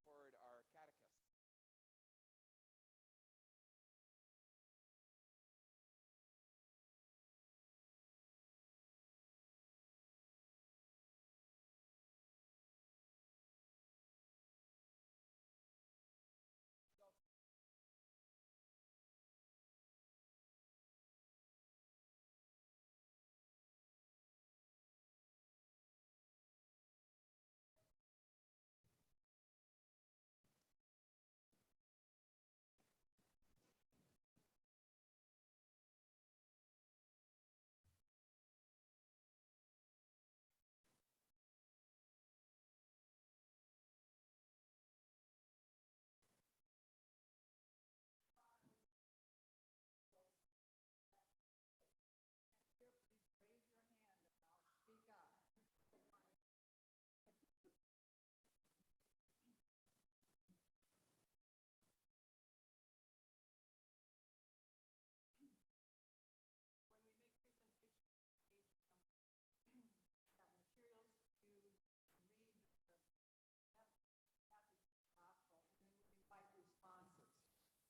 forward our catechist.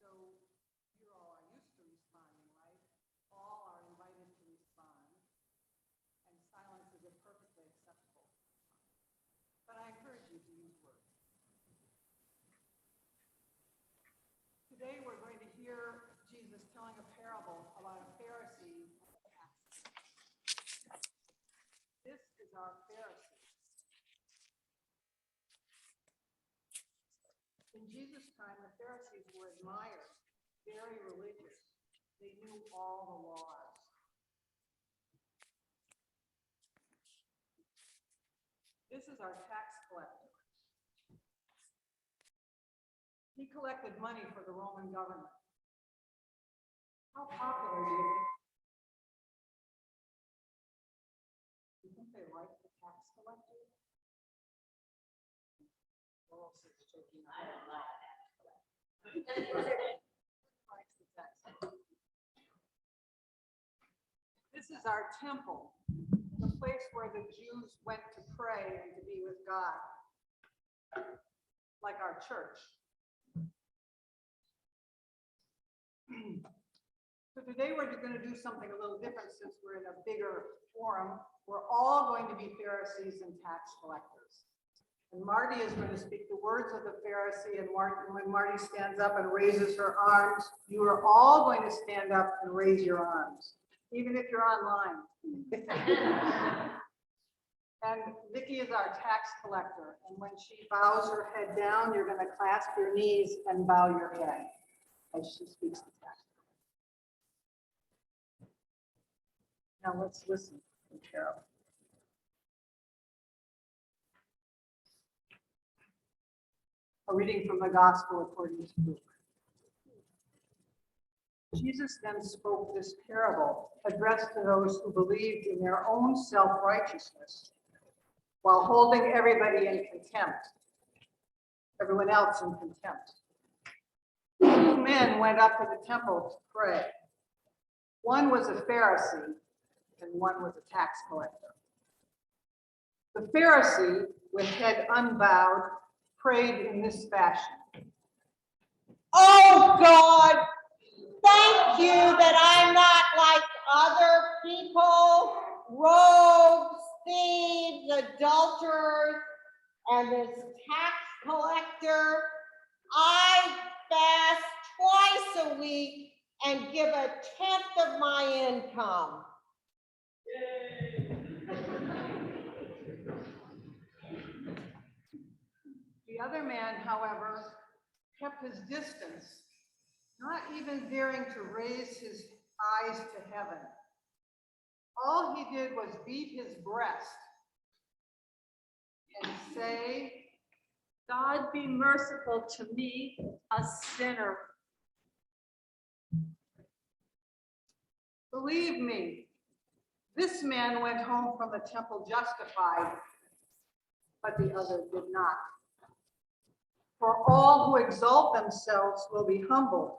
So you all are used to responding, right? All are invited to respond, and silence is perfectly acceptable. But I encourage you to use words. Today we're going to hear Jesus telling a parable about a Pharisee. This is our Pharisee. In Jesus' time, the Pharisees were admired, very religious. They knew all the laws. This is our tax collector. He collected money for the Roman government. How popular do you think? Do you think they like the tax collector? I don't like tax collector. This is our temple, the place where the Jews went to pray and to be with God, like our church. So today we're going to do something a little different since we're in a bigger forum. We're all going to be Pharisees and tax collectors. And Marty is going to speak the words of the Pharisee, and when Marty stands up and raises her arms, you are all going to stand up and raise your arms, even if you're online. And Vicki is our tax collector, and when she bows her head down, you're going to clasp your knees and bow your head as she speaks the tax. Now let's listen to Carol. A reading from the Gospel according to Luke. Jesus then spoke this parable addressed to those who believed in their own self-righteousness, while holding everybody in contempt, everyone else in contempt. Two men went up to the temple to pray. One was a Pharisee and one was a tax collector. The Pharisee, with head unbowed, prayed in this fashion. Oh God, thank you that I'm not like other people, rogues, thieves, adulterers, and this tax collector. I fast twice a week and give 1/10 of my income. The other man, however, kept his distance, not even daring to raise his eyes to heaven. All he did was beat his breast and say, God be merciful to me, a sinner. Believe me, this man went home from the temple justified, but the other did not. For all who exalt themselves will be humbled,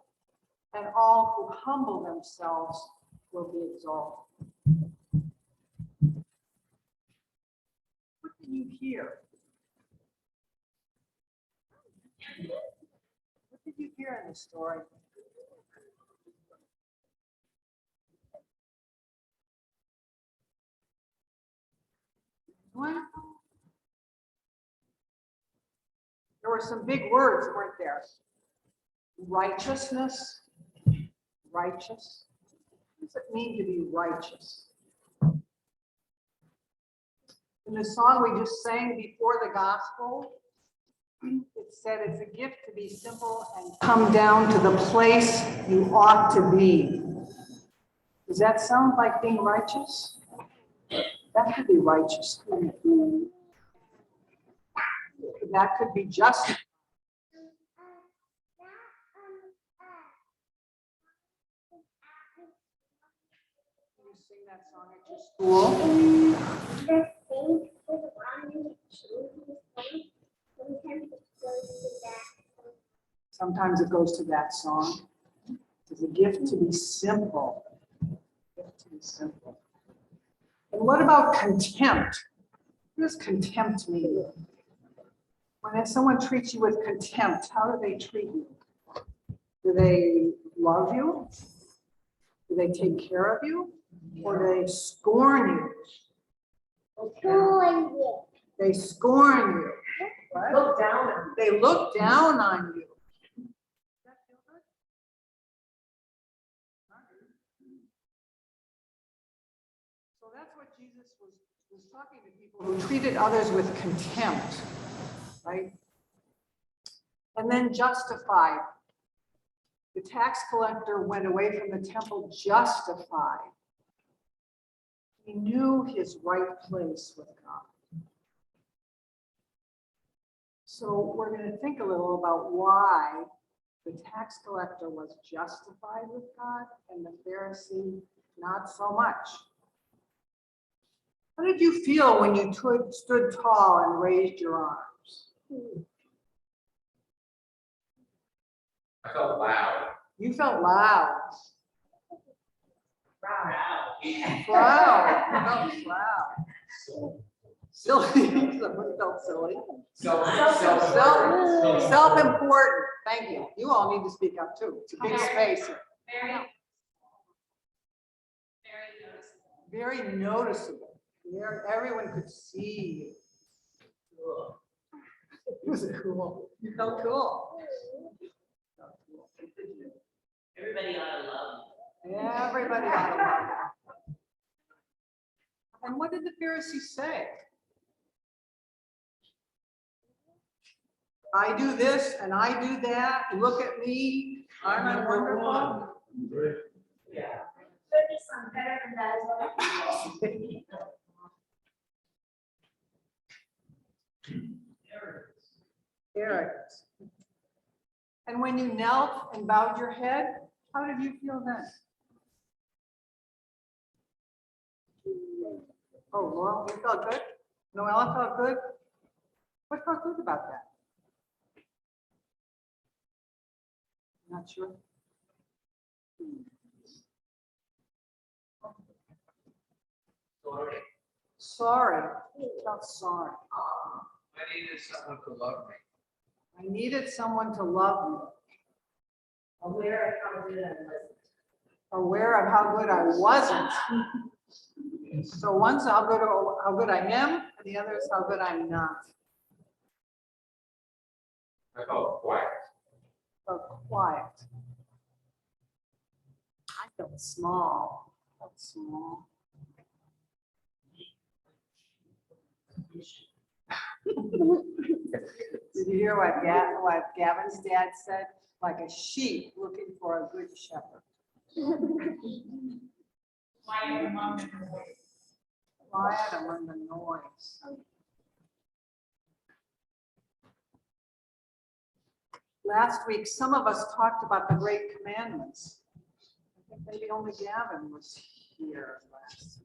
and all who humble themselves will be exalted. What do you hear? What did you hear in the story? What? There were some big words, weren't there? Righteousness. Righteous. What does it mean to be righteous? In the song we just sang before the gospel, it said it's a gift to be simple and come down to the place you ought to be. Does that sound like being righteous? That could be righteous. That could be just. Can you sing that song at your school? Sometimes it goes to that song. It's a gift to be simple. Gift to be simple. And what about contempt? What does contempt mean? When someone treats you with contempt, how do they treat you? Do they love you? Do they take care of you? Or do they scorn you? They scorn you. What? Look down on They look down on you. Does that feel good? So that's what Jesus was talking to people who treated others with contempt, right? And then justified. The tax collector went away from the temple justified. He knew his right place with God. So we're going to think a little about why the tax collector was justified with God and the Pharisee not so much. How did you feel when you stood tall and raised your arms? I felt loud. You felt loud. Proud. Proud. You felt loud. Silly. Someone felt silly. Self-important. Thank you. You all need to speak up too. It's a big space here. Very noticeable. Everyone could see you. Was it cool? You felt cool. Everybody ought to love Everybody ought to love you. And what did the Pharisees say? I do this and I do that. Look at me. Aren't I wonderful? you. Yeah. I'm better than that as well. Arrogance. And when you knelt and bowed your head, how did you feel then? Oh, Laurel, you felt good? Noella felt good? What felt good about that? Not sure. Sorry. Sorry. Felt sorry. I needed someone to love me. I needed someone to love me. Aware of how good I was. Aware of how good I wasn't. So one's how good I am, and the other is how good I'm not. I felt quiet. Felt quiet. I felt small. Felt small. Did you hear what Gavin's dad said? Like a sheep looking for a good shepherd. Quiet among the noise. Quiet among the noise. Last week, some of us talked about the Great Commandments. I think maybe only Gavin was here last.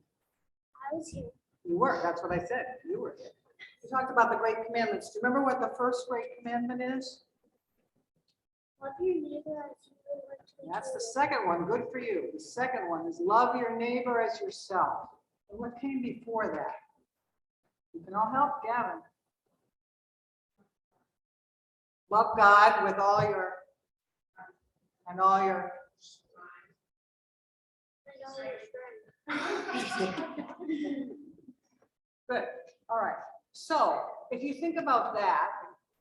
I was here. You were, that's what I said. You were here. We talked about the Great Commandments. Do you remember what the first Great Commandment is? Love your neighbor as you would want to. That's the second one. Good for you. The second one is love your neighbor as yourself. And what came before that? You can all help Gavin. Love God with all your, and all your, good, all right. So if you think about that,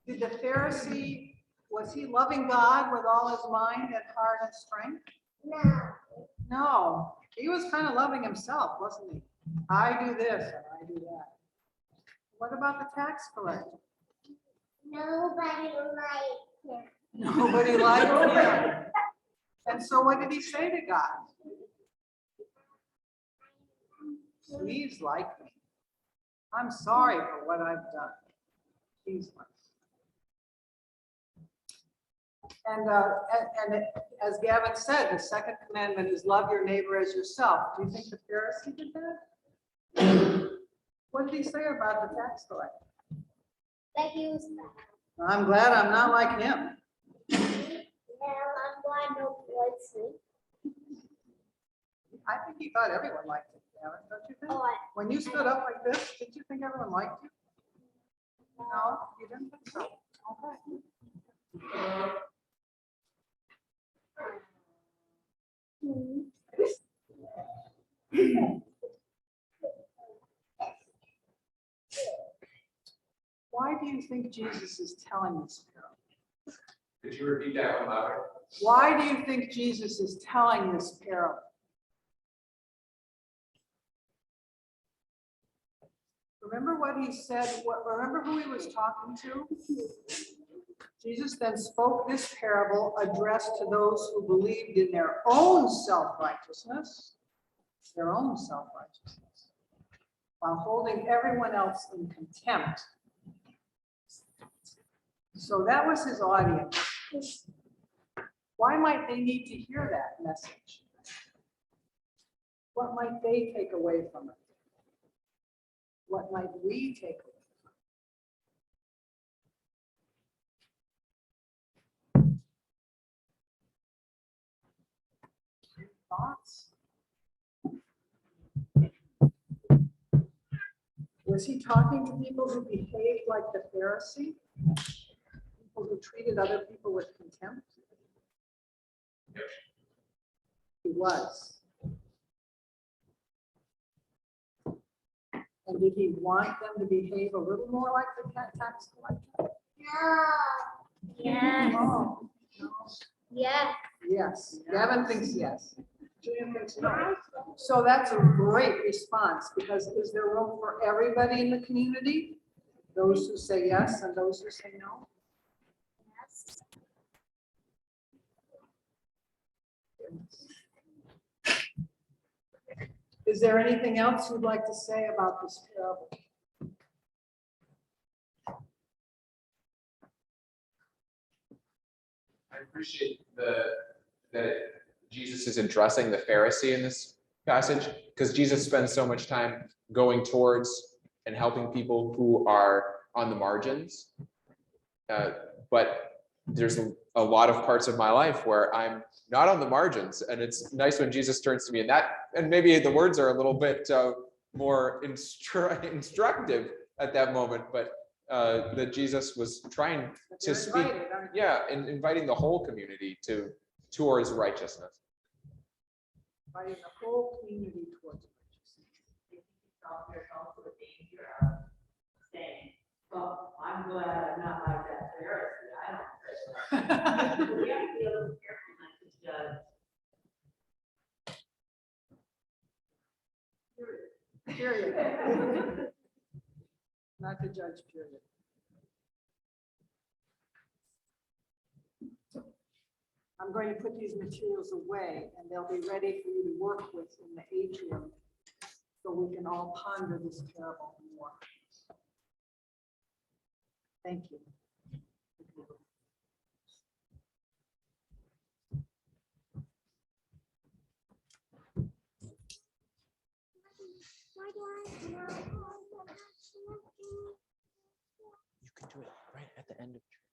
did the Pharisee, was he loving God with all his mind and heart and strength? No. No, he was kind of loving himself, wasn't he? I do this and I do that. What about the tax collector? Nobody liked him. Nobody liked him. And so what did he say to God? Please like me. I'm sorry for what I've done. Please like me. And as Gavin said, the second commandment is love your neighbor as yourself. Do you think the Pharisee did that? What did he say about the tax collector? That he was bad. I'm glad I'm not like him. Now I'm glad nobody likes me. I think he thought everyone liked him, Gavin, don't you think? Oh, When you stood up like this, did you think everyone liked you? No, you didn't think so. Okay. Why do you think Jesus is telling this parable? Could you repeat that one louder? Why do you think Jesus is telling this parable? Remember what he said, remember who he was talking to? Jesus then spoke this parable addressed to those who believed in their own self-righteousness, while holding everyone else in contempt. So that was his audience. Why might they need to hear that message? What might they take away from it? What might we take away? Thoughts? Was he talking to people who behaved like the Pharisee? People who treated other people with contempt? He was. And did he want them to behave a little more like the tax collector? No. Yes. Oh, no. Yes. Yes, Gavin thinks yes. Julian thinks no. So that's a great response, because is there room for everybody in the community? Those who say yes and those who say no? Is there anything else you'd like to say about this parable? I appreciate that Jesus is addressing the Pharisee in this passage, because Jesus spends so much time going towards and helping people who are on the margins. But there's a lot of parts of my life where I'm not on the margins, and it's nice when Jesus turns to me, and maybe the words are a little bit more instructive at that moment, but that Jesus was trying to speak, and inviting the whole community towards righteousness. Inviting the whole community towards righteousness. There's also the danger of saying, well, I'm glad I'm not like that Pharisee. I don't. We have to be a little careful not to judge. Period. Not to judge, period. I'm going to put these materials away, and they'll be ready for you to work with in the atrium, so we can all ponder this parable more. Thank you. Why do I not have the You can do it right at the end of church.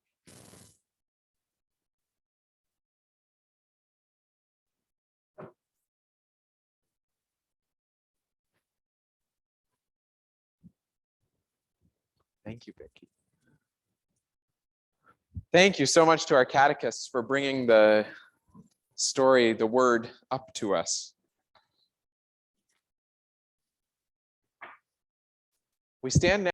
Thank you, Becky. Thank you so much to our catechists for bringing the story, the word, up to us. We stand now.